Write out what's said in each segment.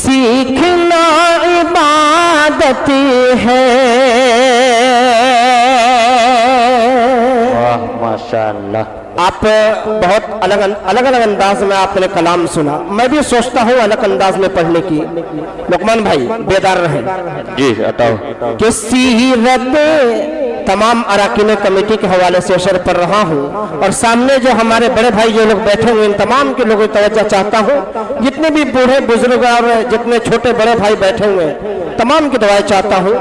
سیکھنا عبادت ہے۔ واہ ماشاء اللہ۔ آپ بہت الگ الگ انداز میں آپ نے کلام سنا، میں بھی سوچتا ہوں الگ انداز میں پڑھنے کی۔ لقمان بھائی بیدار رہیں جی عطا کہ سیرت تمام اراکین کمیٹی کے حوالے سے اشر پڑھ رہا ہوں، اور سامنے جو ہمارے بڑے بھائی جو لوگ بیٹھے ہوئے ان تمام کے لوگوں کی توجہ چاہتا ہوں، جتنے بھی بوڑھے بزرگ اور جتنے چھوٹے بڑے بھائی بیٹھے ہوئے تمام کی دعائیں چاہتا ہوں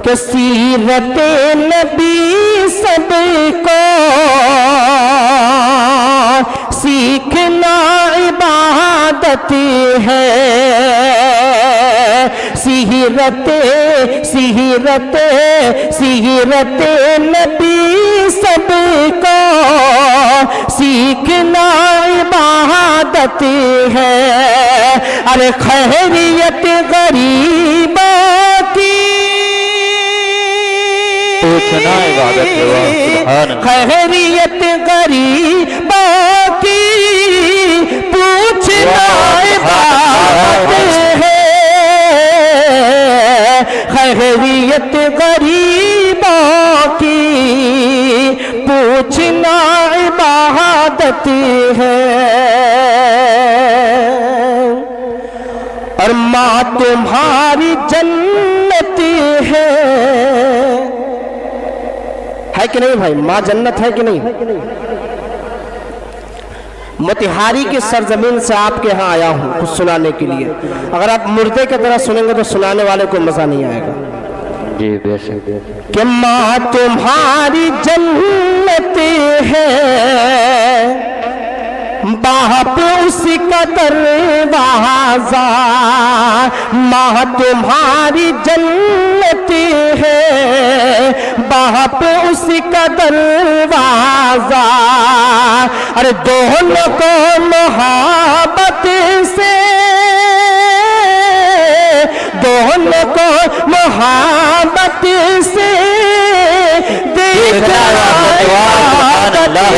کہ سیرت نبی سب کو سیکھنا عبادت ہے۔ سیرت نبی سب کو سیکھنا عبادت ہے۔ ارے خیریت غریبوں کی پوچھنا عبادت ہے۔ سبحان اللہ۔ خیریت غریبوں کی پوچھنا عبادت ہے۔ خیریت غریبوں کی پوچھنا عبادت ہے۔ اور ماں تمہاری جنت ہے کہ نہیں بھائی؟ ماں جنت ہے کہ نہیں؟ موتیہاری کی سرزمین سے آپ کے ہاں آیا ہوں کچھ سنانے کے لیے۔ اگر آپ مردے کی طرح سنیں گے تو سنانے والے کو مزہ نہیں آئے گا۔ جی بے شک۔ کہ ماں تمہاری جنت ہے، باپ اسی کا دروازہ۔ ماں تمہاری جنت ہے، باپ اسی کا دروازہ۔ ارے دونوں کو محبت سے، دونوں کو محبت سے دیکھنا عبادت